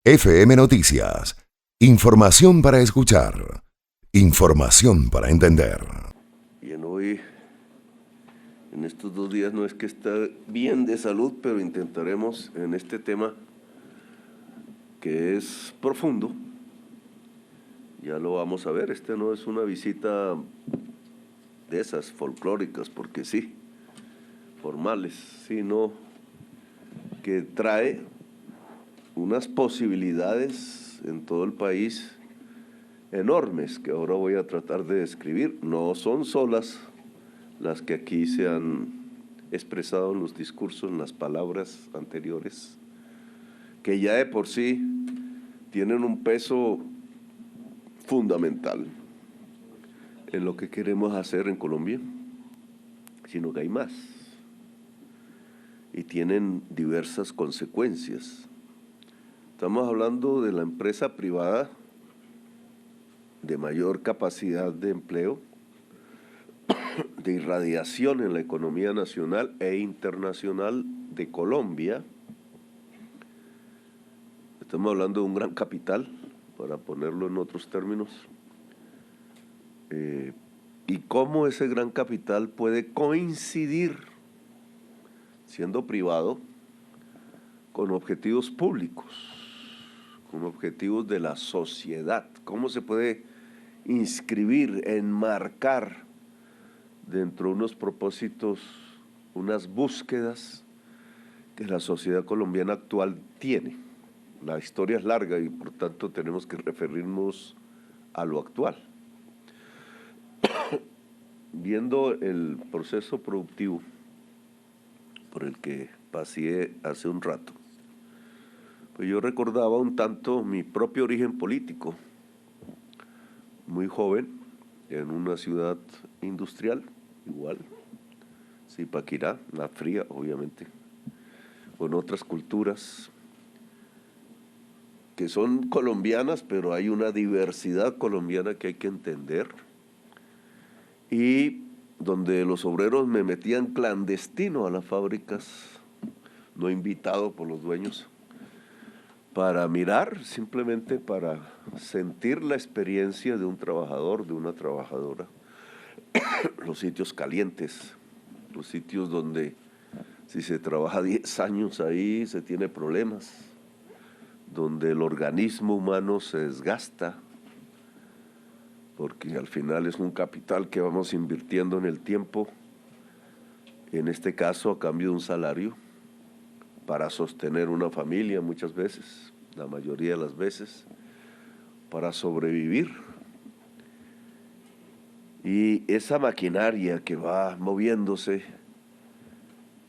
FM Noticias. Información para escuchar. Información para entender. Bien, hoy, en estos 2 días, no es que está bien de salud, pero intentaremos en este tema que es profundo. Ya lo vamos a ver, no es una visita de esas folclóricas, porque sí, formales, sino que trae unas posibilidades en todo el país enormes que ahora voy a tratar de describir. No son solas las que aquí se han expresado en los discursos, en las palabras anteriores, que ya de por sí tienen un peso fundamental en lo que queremos hacer en Colombia, sino que hay más y tienen diversas consecuencias. Estamos hablando de la empresa privada de mayor capacidad de empleo, de irradiación en la economía nacional e internacional de Colombia. Estamos hablando de un gran capital, para ponerlo en otros términos, y cómo ese gran capital puede coincidir, siendo privado, con objetivos públicos, con objetivos de la sociedad. Cómo se puede inscribir, enmarcar dentro de unos propósitos, unas búsquedas que la sociedad colombiana actual tiene. La historia es larga y por tanto tenemos que referirnos a lo actual. Viendo el proceso productivo por el que pasé hace un rato, pues yo recordaba un tanto mi propio origen político. Muy joven, en una ciudad industrial, igual, Zipaquirá, la fría, obviamente, con otras culturas que son colombianas, pero hay una diversidad colombiana que hay que entender, y donde los obreros me metían clandestino a las fábricas, no invitado por los dueños, para mirar, simplemente para sentir la experiencia de un trabajador, de una trabajadora, los sitios calientes, los sitios donde si se trabaja 10 años ahí se tiene problemas, donde el organismo humano se desgasta, porque al final es un capital que vamos invirtiendo en el tiempo, en este caso a cambio de un salario, para sostener una familia muchas veces, la mayoría de las veces, para sobrevivir. Y esa maquinaria que va moviéndose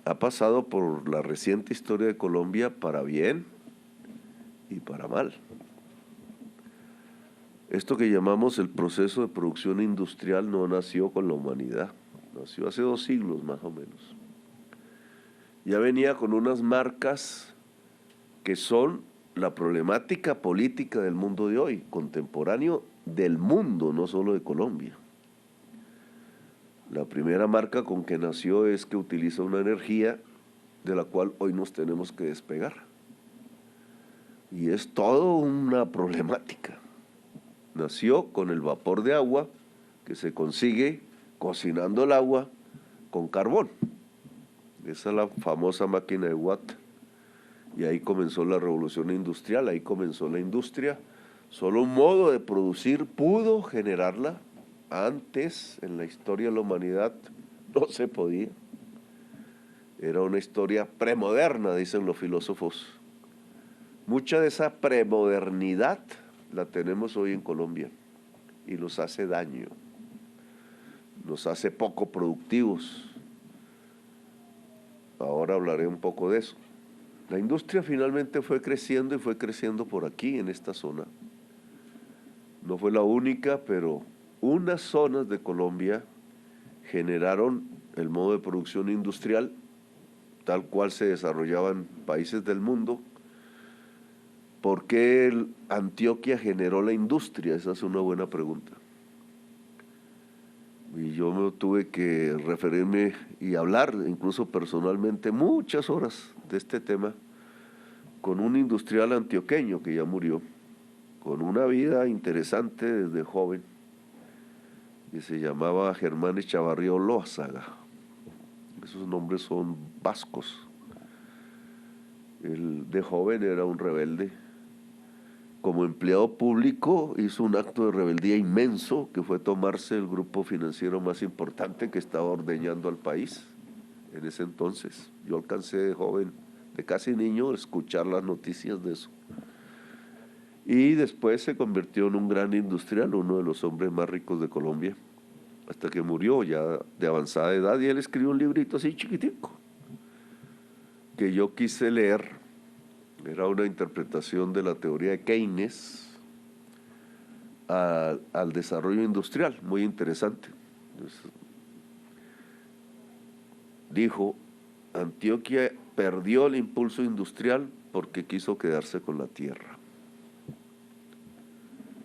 ha pasado por la reciente historia de Colombia para bien y para mal. Esto que llamamos el proceso de producción industrial no nació con la humanidad, nació hace 2 siglos más o menos. Ya venía con unas marcas que son la problemática política del mundo de hoy, contemporáneo del mundo, no solo de Colombia. La primera marca con que nació es que utiliza una energía de la cual hoy nos tenemos que despegar. Y es todo una problemática. Nació con el vapor de agua que se consigue cocinando el agua con carbón. Esa es la famosa máquina de Watt. Y ahí comenzó la revolución industrial, ahí comenzó la industria. Solo un modo de producir pudo generarla. Antes, en la historia de la humanidad, no se podía. Era una historia premoderna, dicen los filósofos. Mucha de esa premodernidad la tenemos hoy en Colombia y nos hace daño, nos hace poco productivos. Ahora hablaré un poco de eso. La industria finalmente fue creciendo y fue creciendo por aquí, en esta zona. No fue la única, pero unas zonas de Colombia generaron el modo de producción industrial tal cual se desarrollaba en países del mundo. ¿Por qué Antioquia generó la industria? Esa es una buena pregunta. Y yo me tuve que referirme y hablar, incluso personalmente, muchas horas de este tema, con un industrial antioqueño que ya murió, con una vida interesante desde joven, que se llamaba Germán Echavarría Olózaga. Esos nombres son vascos. Él de joven era un rebelde. Como empleado público hizo un acto de rebeldía inmenso, que fue tomarse el grupo financiero más importante que estaba ordeñando al país en ese entonces. Yo alcancé de joven, de casi niño, a escuchar las noticias de eso. Y después se convirtió en un gran industrial, uno de los hombres más ricos de Colombia, hasta que murió ya de avanzada edad, y él escribió un librito así chiquitico, que yo quise leer. Era una interpretación de la teoría de Keynes al desarrollo industrial, muy interesante. Entonces, dijo, Antioquia perdió el impulso industrial porque quiso quedarse con la tierra.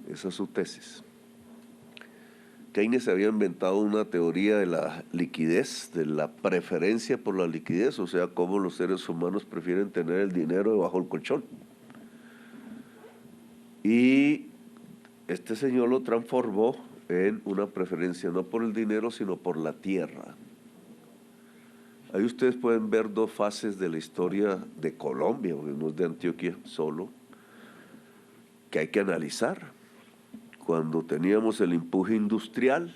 Esa es su tesis. Keynes había inventado una teoría de la liquidez, de la preferencia por la liquidez, o sea, cómo los seres humanos prefieren tener el dinero debajo del colchón. Y este señor lo transformó en una preferencia no por el dinero, sino por la tierra. Ahí ustedes pueden ver dos fases de la historia de Colombia, porque no es de Antioquia solo, que hay que analizar. Cuando teníamos el empuje industrial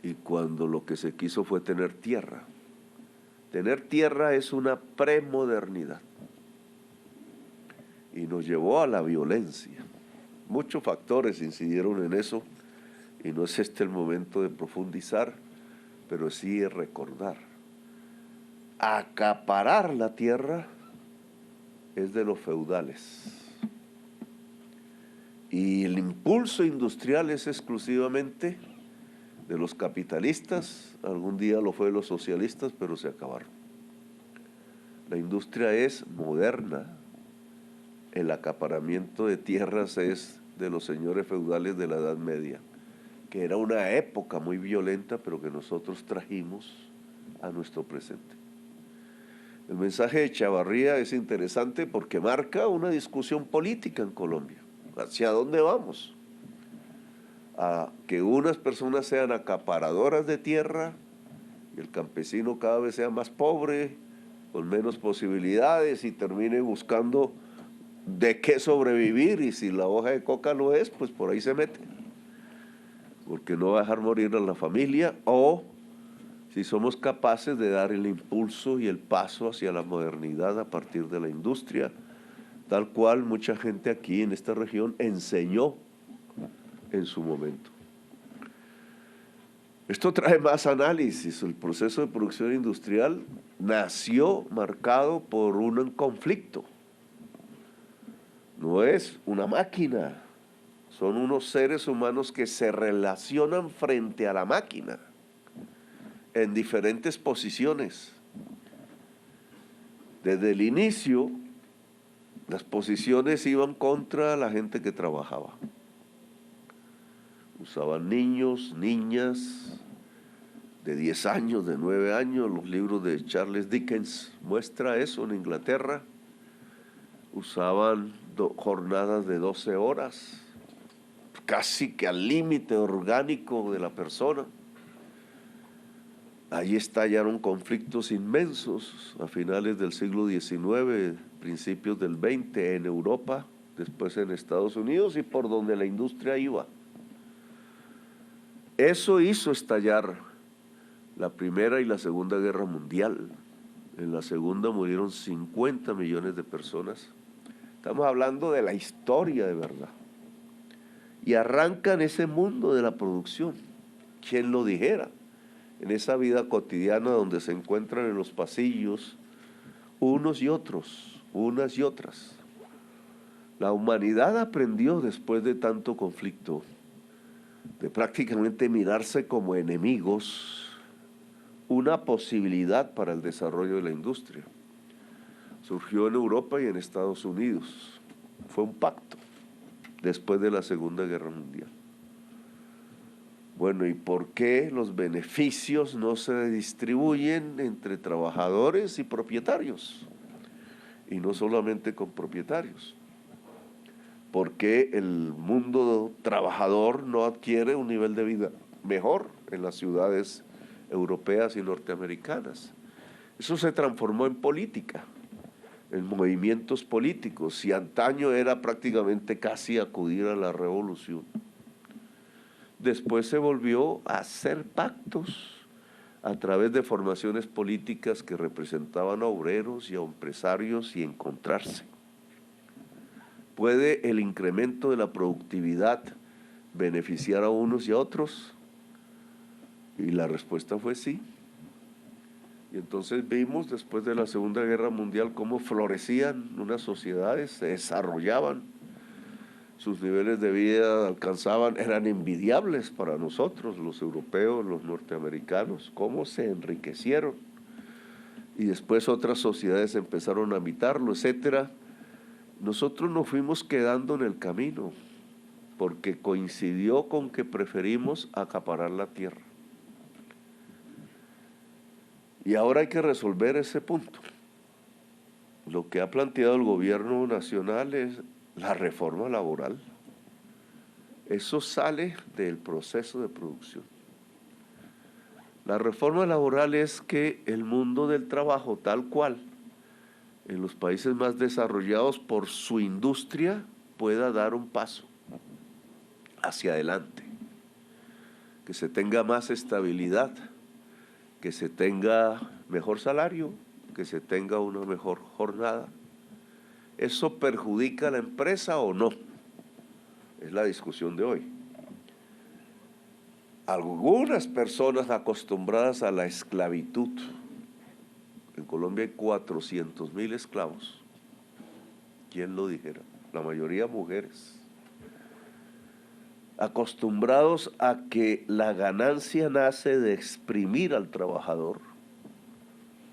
y cuando lo que se quiso fue tener tierra. Tener tierra es una premodernidad y nos llevó a la violencia. Muchos factores incidieron en eso y no es este el momento de profundizar, pero sí es recordar. Acaparar la tierra es de los feudales. Y el impulso industrial es exclusivamente de los capitalistas, algún día lo fue de los socialistas, pero se acabaron. La industria es moderna, el acaparamiento de tierras es de los señores feudales de la Edad Media, que era una época muy violenta, pero que nosotros trajimos a nuestro presente. El mensaje de Echavarría es interesante porque marca una discusión política en Colombia. ¿Hacia dónde vamos? A que unas personas sean acaparadoras de tierra y el campesino cada vez sea más pobre, con menos posibilidades y termine buscando de qué sobrevivir, y si la hoja de coca lo es, pues por ahí se mete, porque no va a dejar morir a la familia, o si somos capaces de dar el impulso y el paso hacia la modernidad a partir de la industria, tal cual mucha gente aquí en esta región enseñó en su momento. Esto trae más análisis. El proceso de producción industrial nació marcado por un conflicto. No es una máquina, son unos seres humanos que se relacionan frente a la máquina en diferentes posiciones. Desde el inicio, las posiciones iban contra la gente que trabajaba. Usaban niños, niñas de 10 años, de 9 años. Los libros de Charles Dickens muestra eso en Inglaterra. Usaban jornadas de 12 horas, casi que al límite orgánico de la persona. Ahí estallaron conflictos inmensos a finales del siglo XIX, principios del XX en Europa, después en Estados Unidos y por donde la industria iba. Eso hizo estallar la Primera y la Segunda Guerra Mundial. En la segunda murieron 50 millones de personas. Estamos hablando de la historia de verdad. Y arranca en ese mundo de la producción. ¿Quién lo dijera? En esa vida cotidiana donde se encuentran en los pasillos unos y otros, unas y otras. La humanidad aprendió después de tanto conflicto de prácticamente mirarse como enemigos, una posibilidad para el desarrollo de la industria. Surgió en Europa y en Estados Unidos. Fue un pacto después de la Segunda Guerra Mundial. Bueno, ¿y por qué los beneficios no se distribuyen entre trabajadores y propietarios? y no solamente con propietarios. ¿Por qué el mundo trabajador no adquiere un nivel de vida mejor en las ciudades europeas y norteamericanas? Eso se transformó en política, en movimientos políticos. Si antaño era prácticamente casi acudir a la revolución, después se volvió a hacer pactos a través de formaciones políticas que representaban a obreros y a empresarios y encontrarse. ¿Puede el incremento de la productividad beneficiar a unos y a otros? Y la respuesta fue sí. Y entonces vimos después de la Segunda Guerra Mundial cómo florecían unas sociedades, se desarrollaban, sus niveles de vida alcanzaban, eran envidiables para nosotros, los europeos, los norteamericanos, cómo se enriquecieron. Y después otras sociedades empezaron a imitarlo, etcétera. Nosotros nos fuimos quedando en el camino porque coincidió con que preferimos acaparar la tierra. Y ahora hay que resolver ese punto. Lo que ha planteado el gobierno nacional es la reforma laboral. Eso sale del proceso de producción. La reforma laboral es que el mundo del trabajo, tal cual, en los países más desarrollados por su industria, pueda dar un paso hacia adelante, que se tenga más estabilidad, que se tenga mejor salario, que se tenga una mejor jornada. ¿Eso perjudica a la empresa o no? Es la discusión de hoy. Algunas personas acostumbradas a la esclavitud, en Colombia hay 400.000 esclavos, ¿quién lo dijera? La mayoría mujeres, acostumbrados a que la ganancia nace de exprimir al trabajador,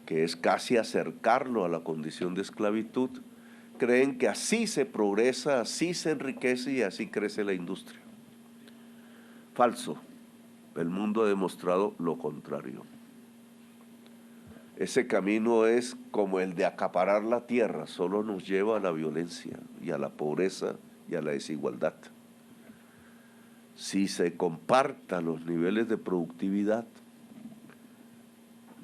que es casi acercarlo a la condición de esclavitud, creen que así se progresa, así se enriquece y así crece la industria. Falso. El mundo ha demostrado lo contrario. Ese camino es como el de acaparar la tierra, solo nos lleva a la violencia y a la pobreza y a la desigualdad. Si se compartan los niveles de productividad,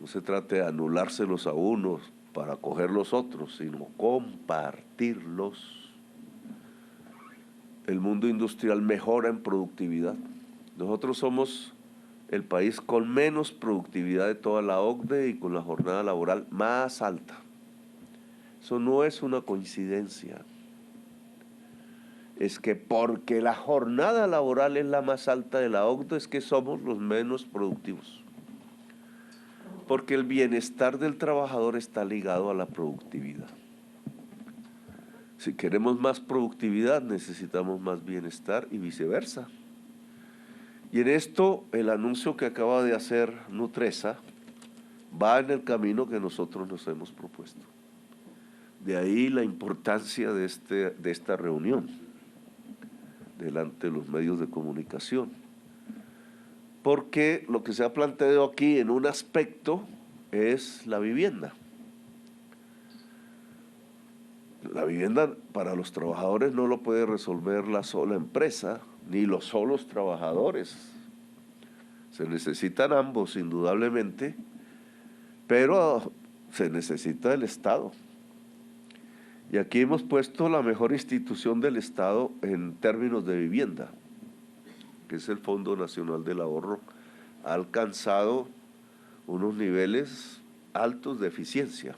no se trata de anulárselos a unos para coger los otros, sino compartirlos. El mundo industrial mejora en productividad. Nosotros somos el país con menos productividad de toda la OCDE y con la jornada laboral más alta. Eso no es una coincidencia. Es que porque la jornada laboral es la más alta de la OCDE, es que somos los menos productivos. Porque el bienestar del trabajador está ligado a la productividad. Si queremos más productividad, necesitamos más bienestar y viceversa. Y en esto, el anuncio que acaba de hacer Nutresa va en el camino que nosotros nos hemos propuesto. De ahí la importancia de esta reunión delante de los medios de comunicación. Porque lo que se ha planteado aquí en un aspecto es la vivienda. La vivienda para los trabajadores no lo puede resolver la sola empresa, ni los solos trabajadores. Se necesitan ambos, indudablemente, pero se necesita el Estado. Y aquí hemos puesto la mejor institución del Estado en términos de vivienda, que es el Fondo Nacional del Ahorro. Ha alcanzado unos niveles altos de eficiencia.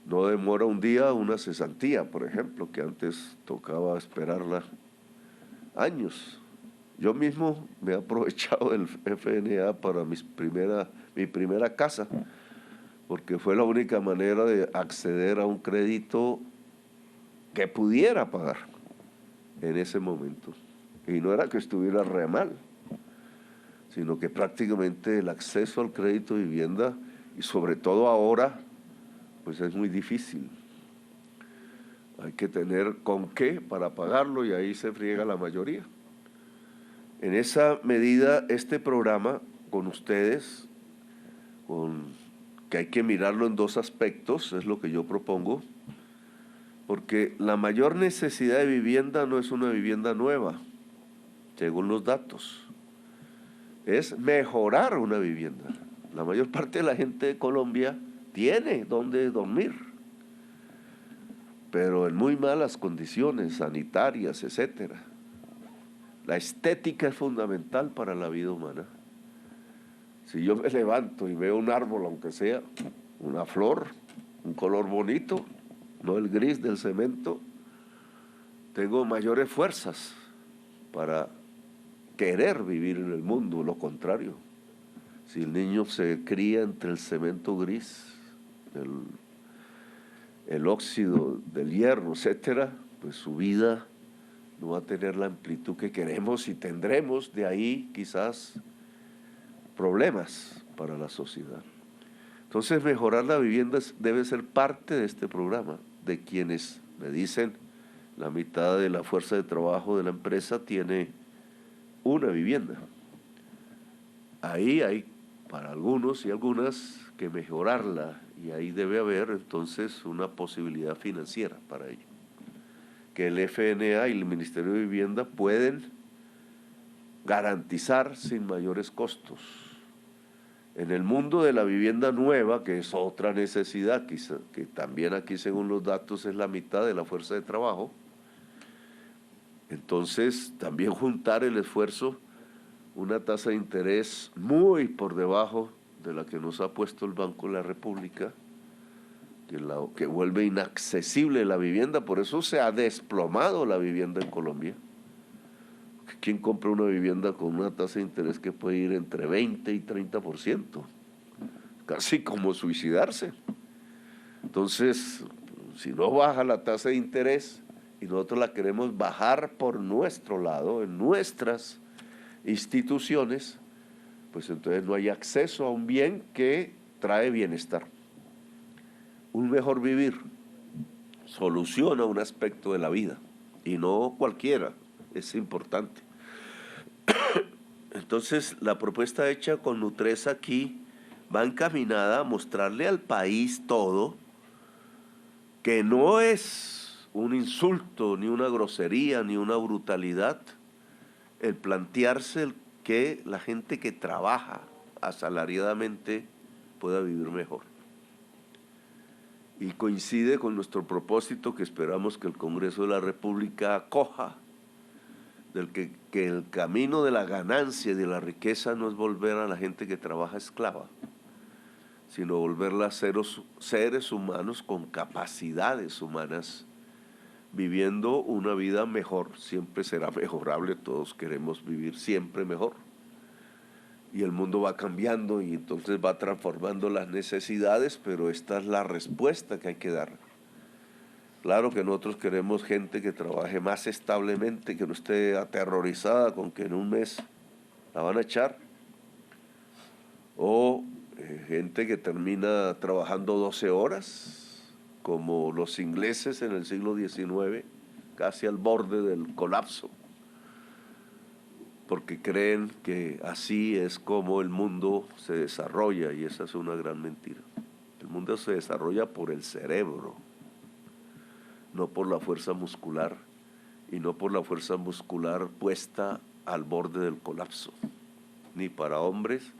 No demora un día una cesantía, por ejemplo, que antes tocaba esperarla años. Yo mismo me he aprovechado del FNA para mi primera casa, porque fue la única manera de acceder a un crédito que pudiera pagar en ese momento. Y no era que estuviera re mal, sino que prácticamente el acceso al crédito de vivienda, y sobre todo ahora, pues es muy difícil. Hay que tener con qué para pagarlo y ahí se friega la mayoría. En esa medida, este programa con ustedes, con que hay que mirarlo en dos aspectos, es lo que yo propongo, porque la mayor necesidad de vivienda no es una vivienda nueva, según los datos, es mejorar una vivienda. La mayor parte de la gente de Colombia tiene donde dormir, pero en muy malas condiciones sanitarias, etcétera. La estética es fundamental para la vida humana. Si yo me levanto y veo un árbol, aunque sea una flor, un color bonito, no el gris del cemento, tengo mayores fuerzas para querer vivir en el mundo. Lo contrario, si el niño se cría entre el cemento gris, el óxido del hierro, etcétera, pues su vida no va a tener la amplitud que queremos y tendremos de ahí quizás problemas para la sociedad. Entonces, mejorar la vivienda debe ser parte de este programa, de quienes me dicen la mitad de la fuerza de trabajo de la empresa tiene una vivienda. Ahí hay para algunos y algunas que mejorarla y ahí debe haber entonces una posibilidad financiera para ello. Que el FNA y el Ministerio de Vivienda pueden garantizar sin mayores costos. En el mundo de la vivienda nueva, que es otra necesidad, que también aquí según los datos es la mitad de la fuerza de trabajo, entonces también juntar el esfuerzo, una tasa de interés muy por debajo de la que nos ha puesto el Banco de la República, que vuelve inaccesible la vivienda, por eso se ha desplomado la vivienda en Colombia. ¿Quién compra una vivienda con una tasa de interés que puede ir entre 20 y 30%? Casi como suicidarse. Entonces, si no baja la tasa de interés y nosotros la queremos bajar por nuestro lado, en nuestras instituciones, pues entonces no hay acceso a un bien que trae bienestar. Un mejor vivir soluciona un aspecto de la vida y no cualquiera, es importante. Entonces, la propuesta hecha con Nutresa aquí va encaminada a mostrarle al país todo que no es un insulto, ni una grosería, ni una brutalidad el plantearse que la gente que trabaja asalariadamente pueda vivir mejor. Y coincide con nuestro propósito que esperamos que el Congreso de la República acoja, del que el camino de la ganancia y de la riqueza no es volver a la gente que trabaja esclava, sino volverla a seres humanos con capacidades humanas, viviendo una vida mejor. Siempre será mejorable, todos queremos vivir siempre mejor. Y el mundo va cambiando y entonces va transformando las necesidades, pero esta es la respuesta que hay que dar. Claro que nosotros queremos gente que trabaje más establemente, que no esté aterrorizada con que en un mes la van a echar. O gente que termina trabajando 12 horas, como los ingleses en el siglo XIX, casi al borde del colapso, porque creen que así es como el mundo se desarrolla, y esa es una gran mentira. El mundo se desarrolla por el cerebro, no por la fuerza muscular, y no por la fuerza muscular puesta al borde del colapso, ni para hombres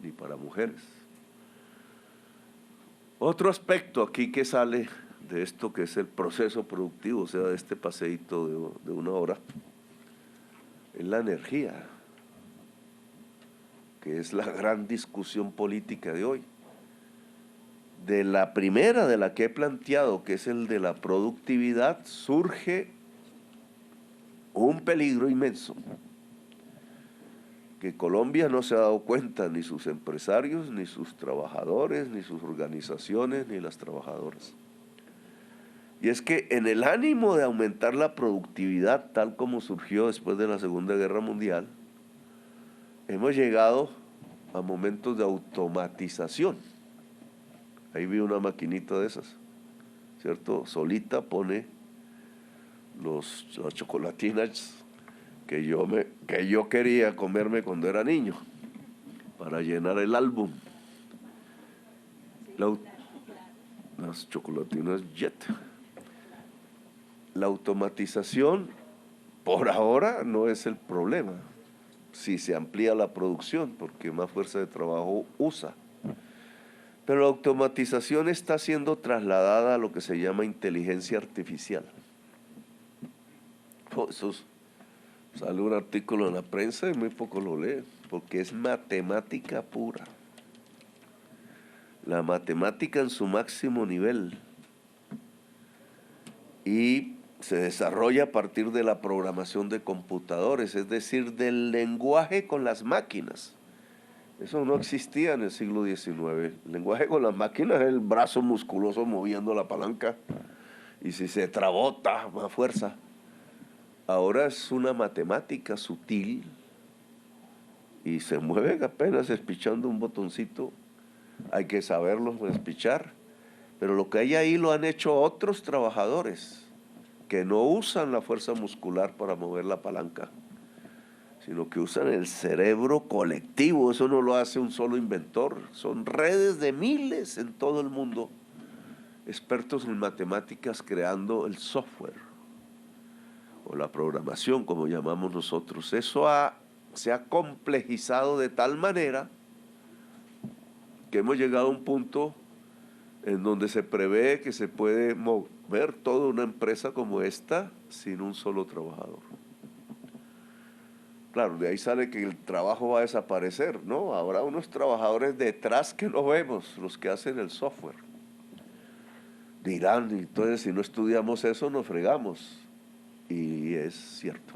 ni para mujeres. Otro aspecto aquí que sale de esto, que es el proceso productivo, o sea, de este paseíto de una hora, es la energía, que es la gran discusión política de hoy. De la primera, de la que he planteado, que es el de la productividad, surge un peligro inmenso, que Colombia no se ha dado cuenta, ni sus empresarios, ni sus trabajadores, ni sus organizaciones, ni las trabajadoras. Y es que en el ánimo de aumentar la productividad, tal como surgió después de la Segunda Guerra Mundial, hemos llegado a momentos de automatización. Ahí vi una maquinita de esas, ¿cierto? Solita pone las chocolatinas que yo quería comerme cuando era niño, para llenar el álbum. La, las chocolatinas Jet. La automatización, por ahora, no es el problema. Si se amplía la producción, porque más fuerza de trabajo usa. Pero la automatización está siendo trasladada a lo que se llama inteligencia artificial. Sale un artículo en la prensa y muy poco lo leen, porque es matemática pura. La matemática en su máximo nivel. Y se desarrolla a partir de la programación de computadores, es decir, del lenguaje con las máquinas. Eso no existía en el siglo XIX. El lenguaje con las máquinas es el brazo musculoso moviendo la palanca. Y si se trabota, más fuerza. Ahora es una matemática sutil y se mueve apenas espichando un botoncito. Hay que saberlo espichar. Pero lo que hay ahí lo han hecho otros trabajadores que no usan la fuerza muscular para mover la palanca, sino que usan el cerebro colectivo. Eso no lo hace un solo inventor. Son redes de miles en todo el mundo, expertos en matemáticas creando el software o la programación, como llamamos nosotros. Eso se ha complejizado de tal manera que hemos llegado a un punto en donde se prevé que se puede mover toda una empresa como esta sin un solo trabajador. Claro, de ahí sale que el trabajo va a desaparecer, ¿no? Habrá unos trabajadores detrás que no vemos, los que hacen el software. Dirán, entonces si no estudiamos eso nos fregamos. Y es cierto.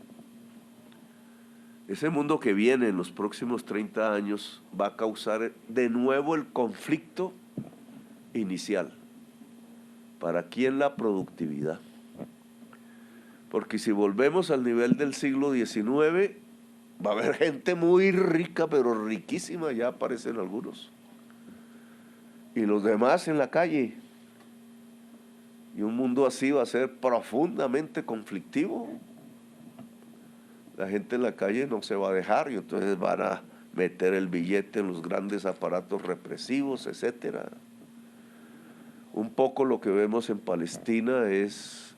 Ese mundo que viene en los próximos 30 años va a causar de nuevo el conflicto inicial. ¿Para quién la productividad? Porque si volvemos al nivel del siglo XIX, va a haber gente muy rica, pero riquísima, ya aparecen algunos. Y los demás en la calle. Y un mundo así va a ser profundamente conflictivo. La gente en la calle no se va a dejar y entonces van a meter el billete en los grandes aparatos represivos, etcétera. Un poco lo que vemos en Palestina es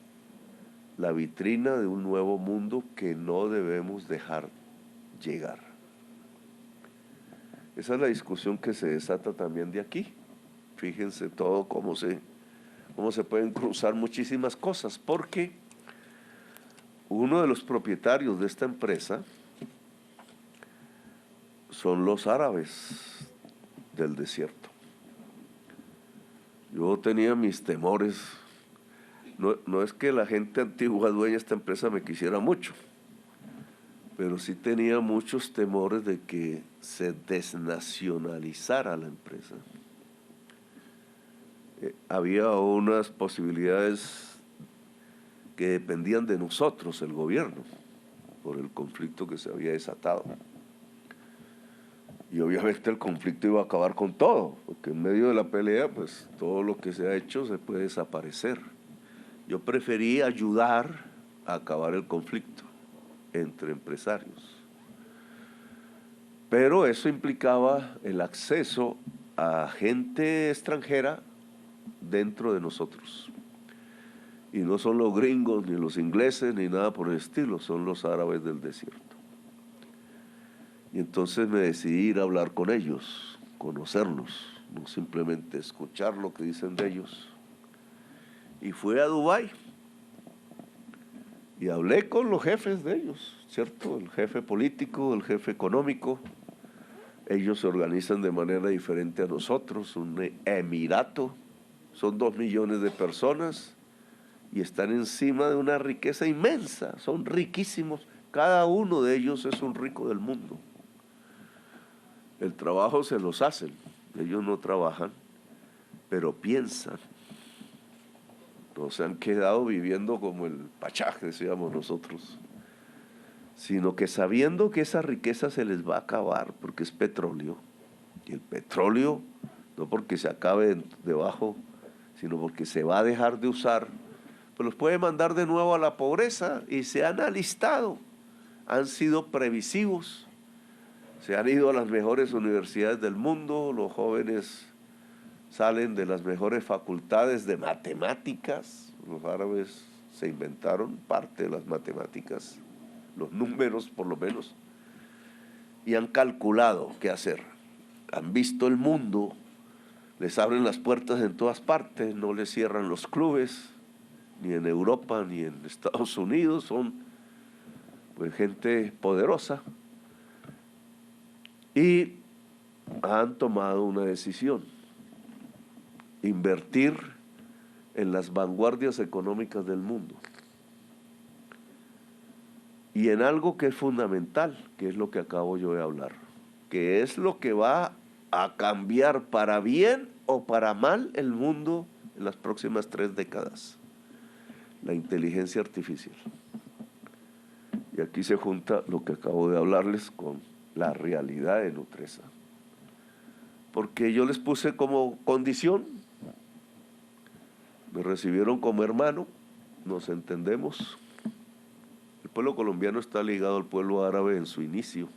la vitrina de un nuevo mundo que no debemos dejar llegar. Esa es la discusión que se desata también de aquí. Fíjense todo cómo se pueden cruzar muchísimas cosas, porque uno de los propietarios de esta empresa son los árabes del desierto. Yo tenía mis temores. No es que la gente antigua dueña de esta empresa me quisiera mucho, pero sí tenía muchos temores de que se desnacionalizara la empresa. Había unas posibilidades que dependían de nosotros, el gobierno, por el conflicto que se había desatado. Y obviamente el conflicto iba a acabar con todo, porque en medio de la pelea, pues todo lo que se ha hecho se puede desaparecer. Yo preferí ayudar a acabar el conflicto entre empresarios. Pero eso implicaba el acceso a gente extranjera dentro de nosotros. Y no son los gringos, ni los ingleses, ni nada por el estilo, son los árabes del desierto. Y entonces me decidí ir a hablar con ellos, conocerlos, no simplemente escuchar lo que dicen de ellos. Y fui a Dubái y hablé con los jefes de ellos, ¿cierto? El jefe político, el jefe económico. Ellos se organizan de manera diferente a nosotros, un emirato. Son 2 millones de personas y están encima de una riqueza inmensa. Son riquísimos. Cada uno de ellos es un rico del mundo. El trabajo se los hacen. Ellos no trabajan, pero piensan. No se han quedado viviendo como el pachaje, decíamos nosotros, sino que sabiendo que esa riqueza se les va a acabar porque es petróleo. Y el petróleo, no porque se acabe debajo, sino porque se va a dejar de usar, pues los puede mandar de nuevo a la pobreza, y se han alistado, han sido previsivos, se han ido a las mejores universidades del mundo, los jóvenes salen de las mejores facultades de matemáticas. Los árabes se inventaron parte de las matemáticas, los números por lo menos, y han calculado qué hacer. Han visto el mundo, les abren las puertas en todas partes, no les cierran los clubes, ni en Europa ni en Estados Unidos. Son pues gente poderosa y han tomado una decisión: invertir en las vanguardias económicas del mundo y en algo que es fundamental, que es lo que acabo yo de hablar, que es lo que va a cambiar para bien o para mal el mundo en las próximas 3 décadas: la inteligencia artificial. Y aquí se junta lo que acabo de hablarles con la realidad de Nutresa. Porque yo les puse como condición, me recibieron como hermano, nos entendemos. El pueblo colombiano está ligado al pueblo árabe en su inicio,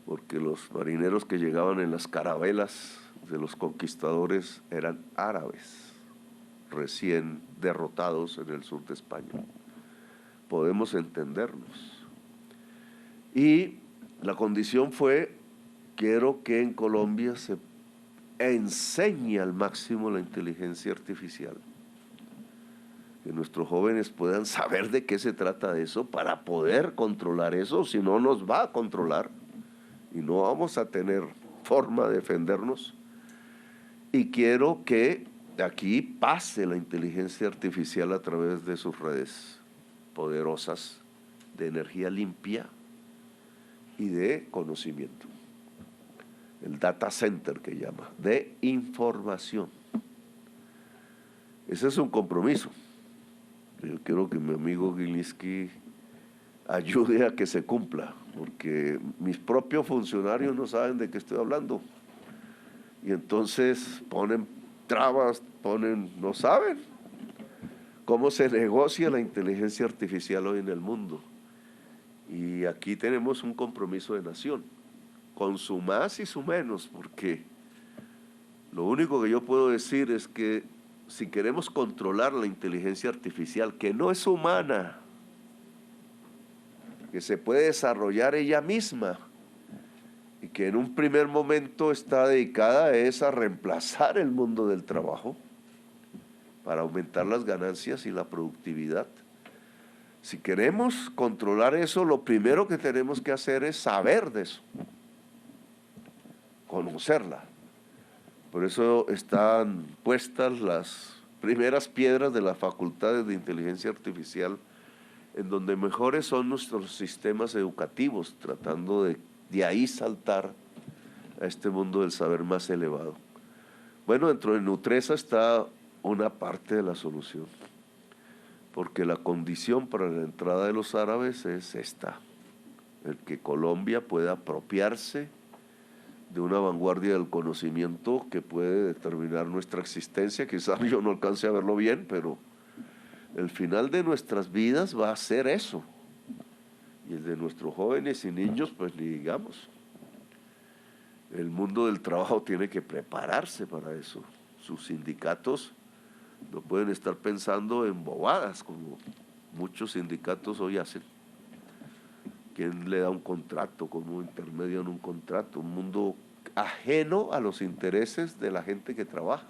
porque los marineros que llegaban en las carabelas de los conquistadores eran árabes, recién derrotados en el sur de España. Podemos entendernos. Y la condición fue: quiero que en Colombia se enseñe al máximo la inteligencia artificial, que nuestros jóvenes puedan saber de qué se trata eso para poder controlar eso, si no nos va a controlar y no vamos a tener forma de defendernos. Y quiero que aquí pase la inteligencia artificial a través de sus redes poderosas de energía limpia y de conocimiento. El data center que llama, de información. Ese es un compromiso. Yo quiero que mi amigo Gilinski ayude a que se cumpla, porque mis propios funcionarios no saben de qué estoy hablando. Y entonces ponen trabas, no saben cómo se negocia la inteligencia artificial hoy en el mundo. Y aquí tenemos un compromiso de nación, con su más y su menos, porque lo único que yo puedo decir es que si queremos controlar la inteligencia artificial, que no es humana, que se puede desarrollar ella misma y que en un primer momento está dedicada a reemplazar el mundo del trabajo para aumentar las ganancias y la productividad. Si queremos controlar eso, lo primero que tenemos que hacer es saber de eso, conocerla. Por eso están puestas las primeras piedras de las facultades de inteligencia artificial, en donde mejores son nuestros sistemas educativos, tratando de ahí saltar a este mundo del saber más elevado. Bueno, dentro de Nutresa está una parte de la solución, porque la condición para la entrada de los árabes es esta: el que Colombia pueda apropiarse de una vanguardia del conocimiento que puede determinar nuestra existencia. Quizás yo no alcance a verlo bien, pero el final de nuestras vidas va a ser eso. Y el de nuestros jóvenes y niños, pues ni digamos. El mundo del trabajo tiene que prepararse para eso. Sus sindicatos no pueden estar pensando en bobadas, como muchos sindicatos hoy hacen. ¿Quién le da un contrato? ¿Cómo intermedian un contrato? Un mundo ajeno a los intereses de la gente que trabaja,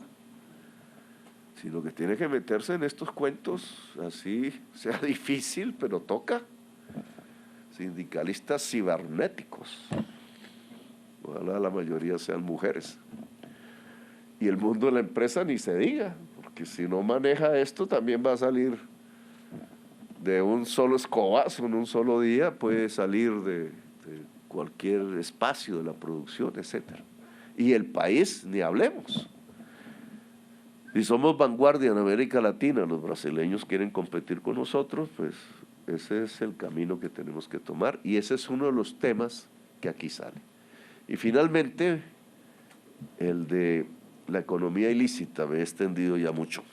sino que tiene que meterse en estos cuentos, así sea difícil, pero toca. Sindicalistas cibernéticos, ojalá la mayoría sean mujeres. Y el mundo de la empresa ni se diga, porque si no maneja esto también va a salir de un solo escobazo, en un solo día puede salir de cualquier espacio de la producción, etc. Y el país, ni hablemos. Si somos vanguardia en América Latina, los brasileños quieren competir con nosotros, pues ese es el camino que tenemos que tomar, y ese es uno de los temas que aquí sale. Y finalmente, el de la economía ilícita. Me he extendido ya mucho,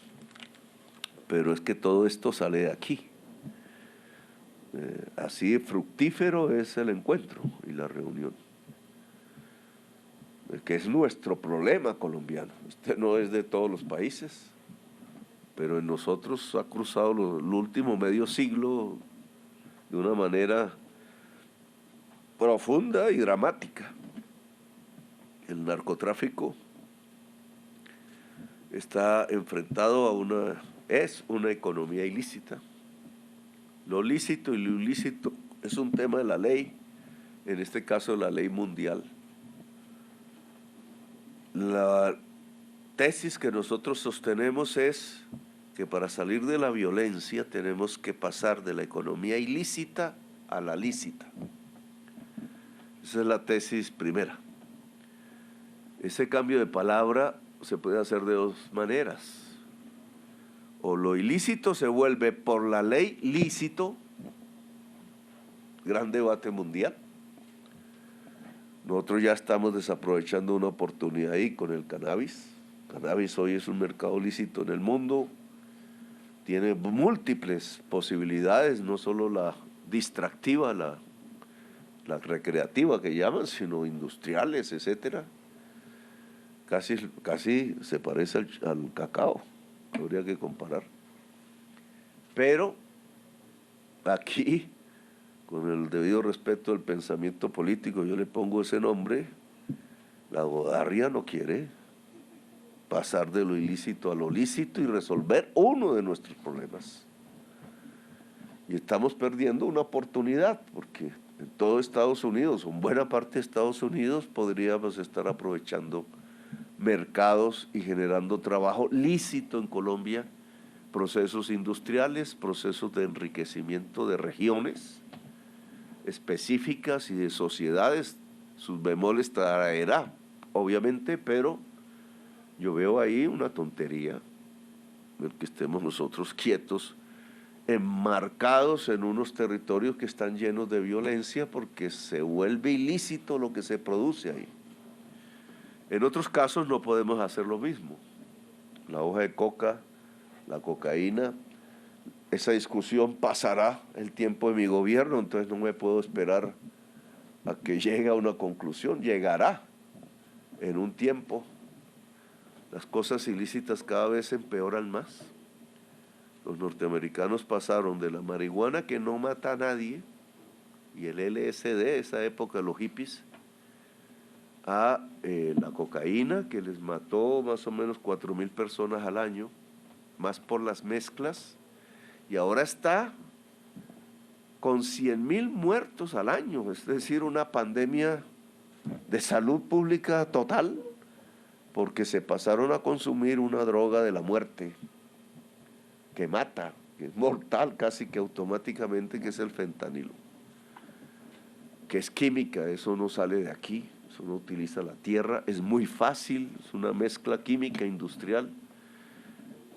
pero es que todo esto sale de aquí. Así fructífero es el encuentro y la reunión. que es nuestro problema colombiano. Este no es de todos los países, pero en nosotros ha cruzado el último medio siglo de una manera profunda y dramática. El narcotráfico está enfrentado a es una economía ilícita. Lo lícito y lo ilícito es un tema de la ley, en este caso la ley mundial. La tesis que nosotros sostenemos es que para salir de la violencia tenemos que pasar de la economía ilícita a la lícita. Esa es la tesis primera. Ese cambio de palabra se puede hacer de dos maneras. O lo ilícito se vuelve por la ley lícito, gran debate mundial. Nosotros ya estamos desaprovechando una oportunidad ahí con el cannabis. El cannabis hoy es un mercado lícito en el mundo, tiene múltiples posibilidades, no solo la distractiva, la recreativa que llaman, sino industriales, etcétera. Casi se parece al cacao, habría que comparar. Pero aquí, con el debido respeto al pensamiento político, yo le pongo ese nombre. La Godarria no quiere pasar de lo ilícito a lo lícito y resolver uno de nuestros problemas. Y estamos perdiendo una oportunidad, porque en todo Estados Unidos, en buena parte de Estados Unidos, podríamos estar aprovechando mercados y generando trabajo lícito en Colombia, procesos industriales, procesos de enriquecimiento de regiones específicas y de sociedades. Sus bemoles traerá, obviamente, pero yo veo ahí una tontería, el que estemos nosotros quietos, enmarcados en unos territorios que están llenos de violencia, porque se vuelve ilícito lo que se produce ahí. En otros casos no podemos hacer lo mismo. La hoja de coca, la cocaína, esa discusión pasará el tiempo de mi gobierno, entonces no me puedo esperar a que llegue a una conclusión. Llegará en un tiempo. Las cosas ilícitas cada vez empeoran más. Los norteamericanos pasaron de la marihuana, que no mata a nadie, y el LSD, esa época de los hippies, a la cocaína, que les mató más o menos 4,000 personas al año, más por las mezclas, y ahora está con 100,000 muertos al año, es decir, una pandemia de salud pública total, porque se pasaron a consumir una droga de la muerte, que mata, que es mortal casi que automáticamente, que es el fentanilo, que es química, eso no sale de aquí, eso no utiliza la tierra, es muy fácil, es una mezcla química industrial.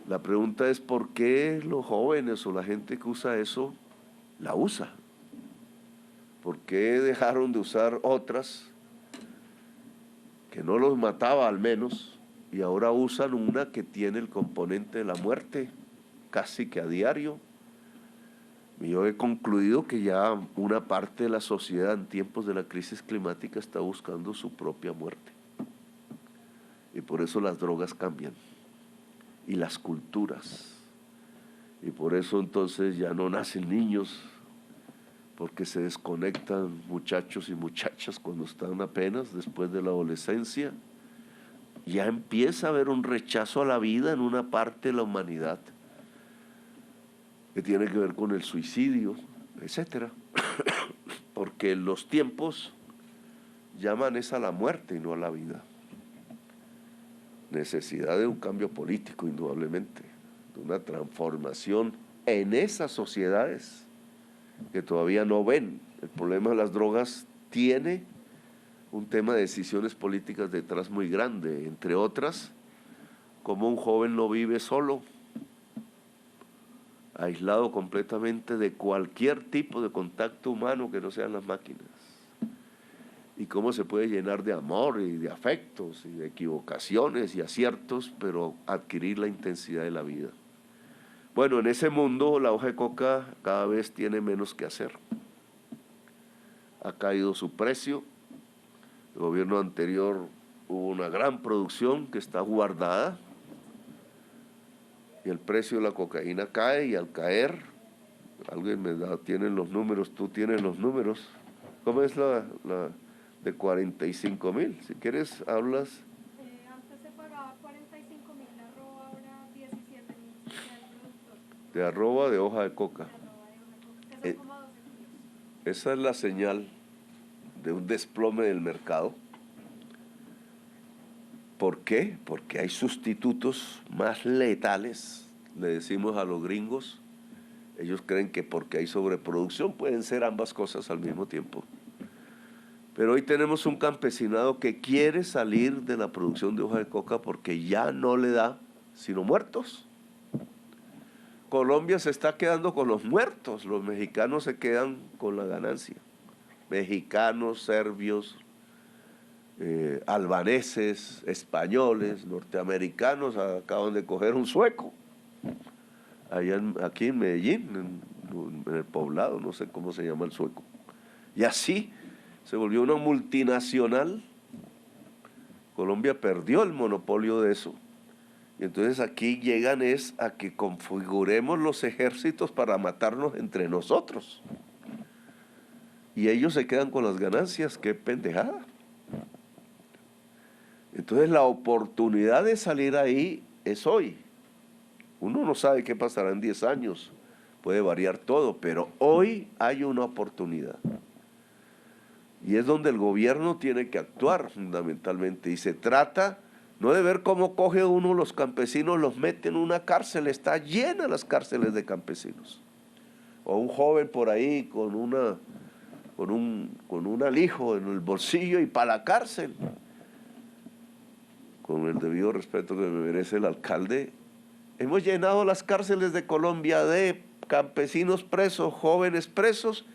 La pregunta es por qué los jóvenes o la gente que usa eso la usa. ¿Por qué dejaron de usar otras que no los mataba al menos y ahora usan una que tiene el componente de la muerte casi que a diario? Y yo he concluido que ya una parte de la sociedad en tiempos de la crisis climática está buscando su propia muerte. Y por eso las drogas cambian. Y las culturas. Y por eso entonces ya no nacen niños, porque se desconectan muchachos y muchachas cuando están apenas después de la adolescencia. Ya empieza a haber un rechazo a la vida en una parte de la humanidad, que tiene que ver con el suicidio, etcétera. Porque los tiempos llaman es a la muerte y no a la vida. Necesidad de un cambio político, indudablemente, de una transformación en esas sociedades que todavía no ven. El problema de las drogas tiene un tema de decisiones políticas detrás muy grande, entre otras, como un joven no vive solo, aislado completamente de cualquier tipo de contacto humano que no sean las máquinas. Y cómo se puede llenar de amor y de afectos y de equivocaciones y aciertos, pero adquirir la intensidad de la vida. Bueno, en ese mundo la hoja de coca cada vez tiene menos que hacer. Ha caído su precio. El gobierno anterior hubo una gran producción que está guardada y el precio de la cocaína cae, y al caer, alguien me da, tienen los números, tú tienes los números. ¿Cómo es la de 45,000? Si quieres, hablas. Antes se pagaba 45,000 la arroba, ahora 17,000 el productor. De arroba de hoja de coca. De arroba de hoja de coca, que son como 12 kilos. Esa es la señal de un desplome del mercado. ¿Por qué? Porque hay sustitutos más letales, le decimos a los gringos. Ellos creen que porque hay sobreproducción pueden ser ambas cosas al mismo tiempo. Pero hoy tenemos un campesinado que quiere salir de la producción de hoja de coca porque ya no le da sino muertos. Colombia se está quedando con los muertos, los mexicanos se quedan con la ganancia. Mexicanos, serbios, albaneses, españoles, norteamericanos acaban de coger un sueco. Aquí en Medellín, en el poblado, no sé cómo se llama el sueco. Y así se volvió una multinacional. Colombia perdió el monopolio de eso. Y entonces aquí llegan a que configuremos los ejércitos para matarnos entre nosotros. Y ellos se quedan con las ganancias. ¡Qué pendejada! Entonces la oportunidad de salir ahí es hoy. Uno no sabe qué pasará en 10 años, puede variar todo, pero hoy hay una oportunidad. Y es donde el gobierno tiene que actuar fundamentalmente. Y se trata no de ver cómo coge uno los campesinos, los mete en una cárcel, está llena las cárceles de campesinos. O un joven por ahí con un alijo en el bolsillo y para la cárcel. Con el debido respeto que me merece el alcalde, hemos llenado las cárceles de Colombia de campesinos presos, jóvenes presos,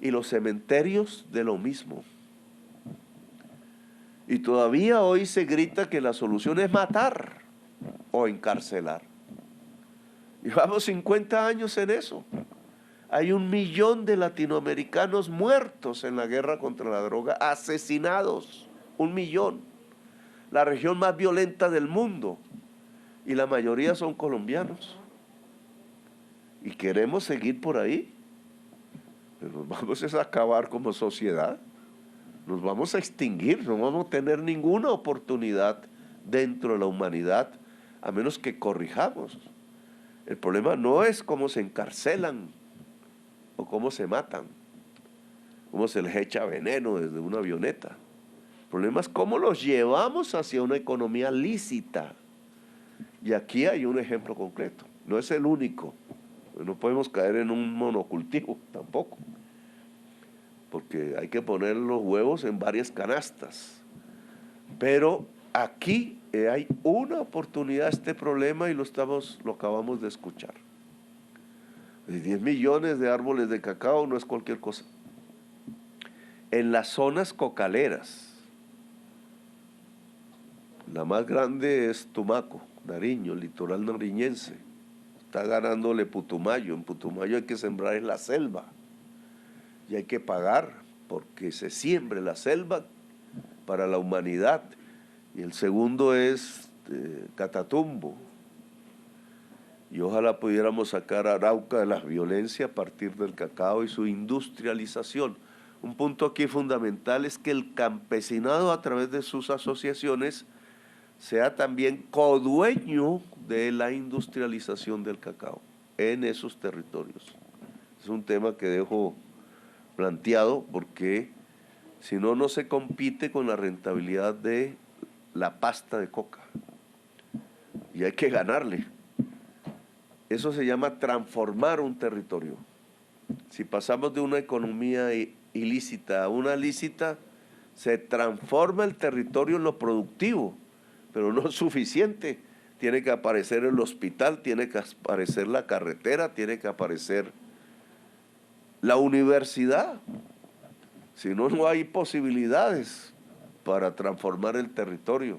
y los cementerios de lo mismo. Y todavía hoy se grita que la solución es matar o encarcelar. Llevamos 50 años en eso. Hay 1 millón de latinoamericanos muertos en la guerra contra la droga, asesinados, 1 millón. La región más violenta del mundo. Y la mayoría son colombianos. Y queremos seguir por ahí. Pero nos vamos a acabar como sociedad. Nos vamos a extinguir, no vamos a tener ninguna oportunidad dentro de la humanidad, a menos que corrijamos. El problema no es cómo se encarcelan o cómo se matan, cómo se les echa veneno desde una avioneta. El problema es cómo los llevamos hacia una economía lícita. Y aquí hay un ejemplo concreto. No es el único. No podemos caer en un monocultivo tampoco, porque hay que poner los huevos en varias canastas. Pero aquí hay una oportunidad a este problema y lo acabamos de escuchar. 10 millones de árboles de cacao no es cualquier cosa. En las zonas cocaleras, la más grande es Tumaco, Nariño, el litoral nariñense. Está ganándole Putumayo. En Putumayo hay que sembrar en la selva. Y hay que pagar porque se siembre la selva para la humanidad. Y el segundo es Catatumbo. Y ojalá pudiéramos sacar a Arauca de la violencia a partir del cacao y su industrialización. Un punto aquí fundamental es que el campesinado, a través de sus asociaciones, sea también codueño de la industrialización del cacao en esos territorios. Es un tema que dejo planteado porque si no, no se compite con la rentabilidad de la pasta de coca. Y hay que ganarle. Eso se llama transformar un territorio. Si pasamos de una economía ilícita a una lícita, se transforma el territorio en lo productivo, pero no es suficiente. Tiene que aparecer el hospital, tiene que aparecer la carretera, tiene que aparecer la universidad. Si no, no hay posibilidades para transformar el territorio.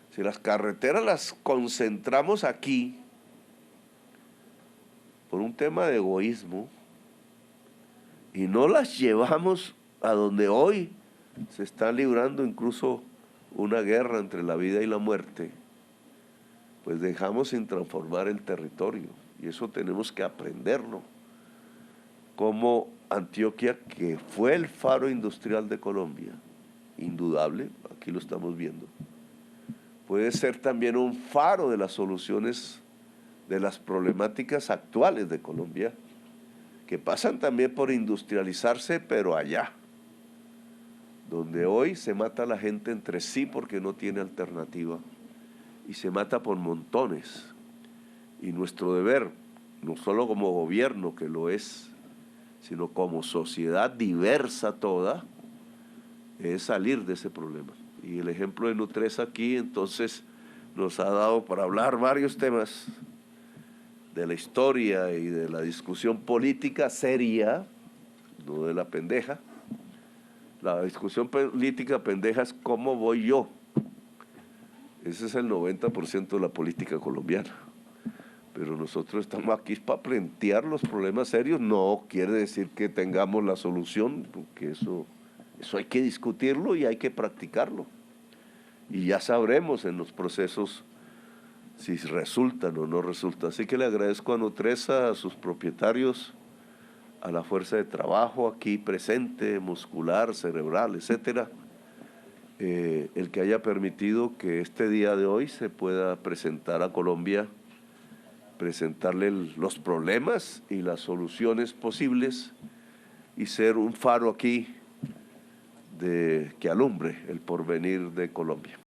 Si las carreteras las concentramos aquí, por un tema de egoísmo, y no las llevamos a donde hoy se está librando incluso una guerra entre la vida y la muerte, pues dejamos sin transformar el territorio. Y eso tenemos que aprenderlo. Como Antioquia, que fue el faro industrial de Colombia, indudable, aquí lo estamos viendo, puede ser también un faro de las soluciones de las problemáticas actuales de Colombia, que pasan también por industrializarse, pero allá, donde hoy se mata a la gente entre sí porque no tiene alternativa, y se mata por montones. Y nuestro deber, no solo como gobierno, que lo es, sino como sociedad diversa toda, es salir de ese problema. Y el ejemplo de Nutresa aquí, entonces, nos ha dado para hablar varios temas de la historia y de la discusión política seria, no de la pendeja. La discusión política pendeja es cómo voy yo. Ese es el 90% de la política colombiana. Pero nosotros estamos aquí para plantear los problemas serios. No quiere decir que tengamos la solución, porque eso hay que discutirlo y hay que practicarlo. Y ya sabremos en los procesos si resultan o no resultan. Así que le agradezco a Nutresa, a sus propietarios, a la fuerza de trabajo aquí presente, muscular, cerebral, etcétera, el que haya permitido que este día de hoy se pueda presentar a Colombia, presentarle los problemas y las soluciones posibles y ser un faro aquí que alumbre el porvenir de Colombia.